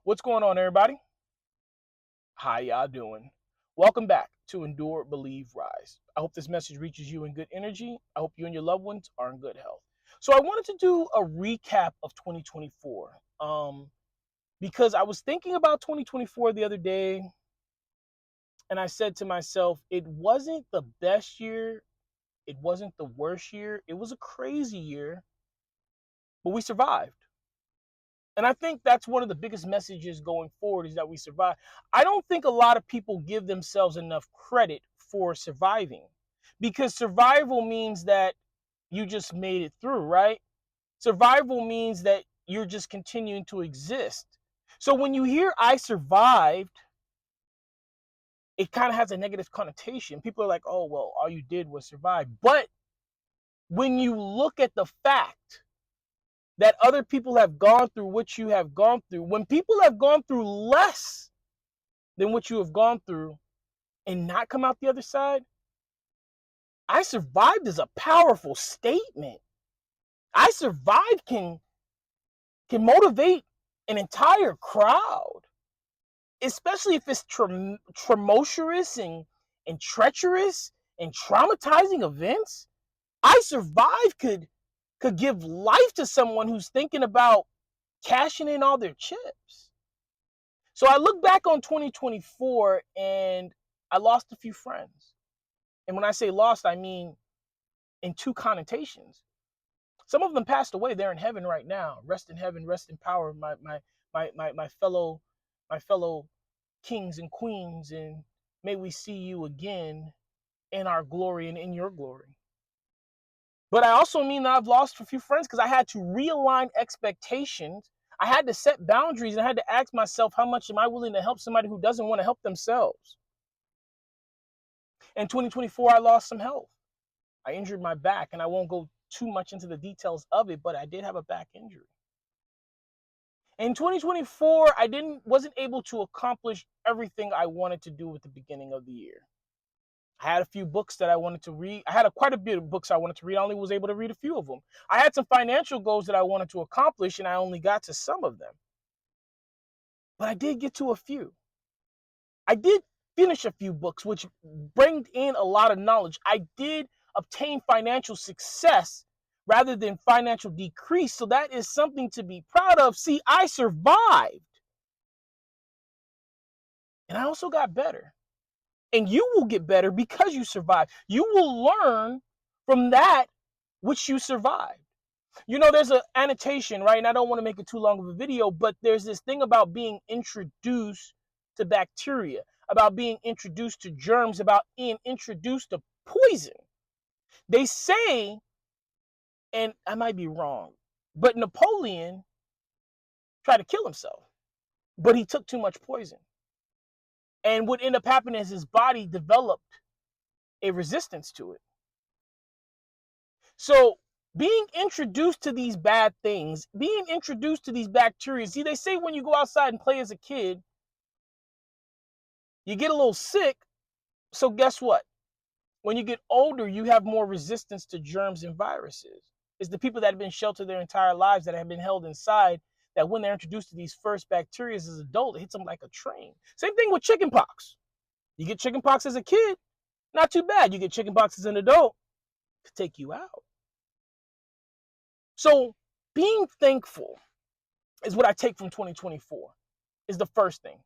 What's going on, everybody? How y'all doing? Welcome back to Endure, Believe, Rise. I hope this message reaches you in good energy. I hope you and your loved ones are in good health. So I wanted to do a recap of 2024 because I was thinking about 2024 the other day, and I said to myself, it wasn't the best year. It wasn't the worst year. It was a crazy year, but we survived. And I think that's one of the biggest messages going forward is that we survive. I don't think a lot of people give themselves enough credit for surviving because survival means that you just made it through, right? Survival means that you're just continuing to exist. So when you hear I survived, it kind of has a negative connotation. People are like, oh, well, all you did was survive. But when you look at the fact that other people have gone through what you have gone through, when people have gone through less than what you have gone through and not come out the other side, I survived is a powerful statement. I survived can motivate an entire crowd, especially if it's tumultuous and treacherous and traumatizing events. I survived could give life to someone who's thinking about cashing in all their chips. So I look back on 2024 and I lost a few friends. And when I say lost, I mean in two connotations. Some of them passed away. They're in heaven right now. Rest in heaven, rest in power, my fellow kings and queens, and may we see you again in our glory and in your glory. But I also mean that I've lost a few friends because I had to realign expectations. I had to set boundaries and I had to ask myself, how much am I willing to help somebody who doesn't want to help themselves? In 2024, I lost some health. I injured my back, and I won't go too much into the details of it, but I did have a back injury. In 2024, I wasn't able to accomplish everything I wanted to do at the beginning of the year. I had a few books that I wanted to read. I had quite a bit of books I wanted to read. I only was able to read a few of them. I had some financial goals that I wanted to accomplish, and I only got to some of them. But I did get to a few. I did finish a few books, which bring in a lot of knowledge. I did obtain financial success rather than financial decrease. So that is something to be proud of. See, I survived. And I also got better. And you will get better because you survived. You will learn from that which you survived. You know, there's an annotation, right? And I don't want to make it too long of a video, but there's this thing about being introduced to bacteria, about being introduced to germs, about being introduced to poison. They say, and I might be wrong, but Napoleon tried to kill himself, but he took too much poison. And what ended up happening is his body developed a resistance to it. So being introduced to these bad things, being introduced to these bacteria, see, they say when you go outside and play as a kid, you get a little sick. So guess what? When you get older, you have more resistance to germs and viruses. It's the people that have been sheltered their entire lives, that have been held inside, that when they're introduced to these first bacteria as adults, it hits them like a train. Same thing with chickenpox. You get chickenpox as a kid, not too bad. You get chickenpox as an adult, it could take you out. So being thankful is what I take from 2024, is the first thing.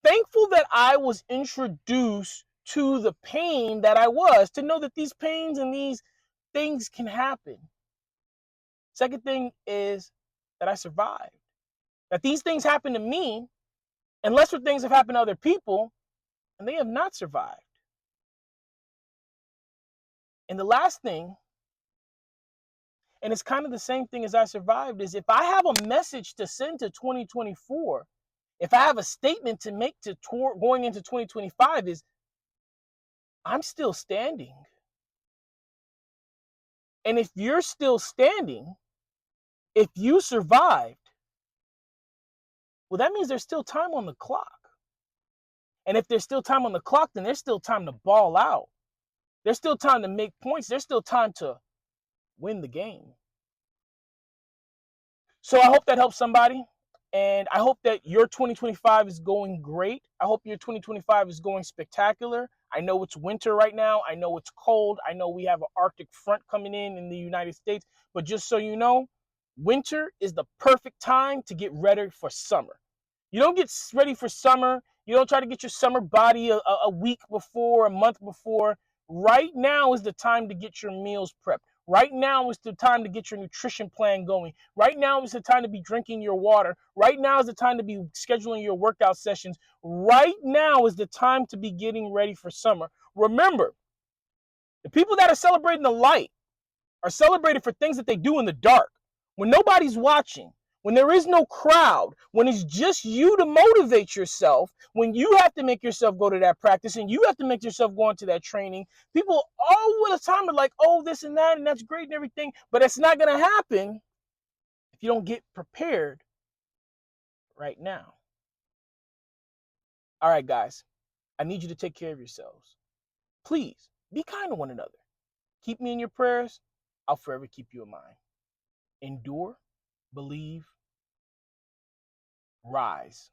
Thankful that I was introduced to the pain that I was, to know that these pains and these things can happen. Second thing is that I survived. That these things happen to me, and lesser things have happened to other people, and they have not survived. And the last thing, and it's kind of the same thing as I survived, is if I have a message to send to 2024, if I have a statement to make to going into 2025, is I'm still standing. And if you're still standing, if you survived, well, that means there's still time on the clock. And if there's still time on the clock, then there's still time to ball out. There's still time to make points. There's still time to win the game. So I hope that helps somebody. And I hope that your 2025 is going great. I hope your 2025 is going spectacular. I know it's winter right now. I know it's cold. I know we have an Arctic front coming in the United States. But just so you know, winter is the perfect time to get ready for summer. You don't get ready for summer. You don't try to get your summer body a week before, a month before. Right now is the time to get your meals prepped. Right now is the time to get your nutrition plan going. Right now is the time to be drinking your water. Right now is the time to be scheduling your workout sessions. Right now is the time to be getting ready for summer. Remember, the people that are celebrating the light are celebrated for things that they do in the dark. When nobody's watching, when there is no crowd, when it's just you to motivate yourself, when you have to make yourself go to that practice and you have to make yourself go into that training, people all the time are like, oh, this and that, and that's great and everything, but it's not going to happen if you don't get prepared right now. All right, guys, I need you to take care of yourselves. Please be kind to one another. Keep me in your prayers. I'll forever keep you in mind. Endure, believe, rise.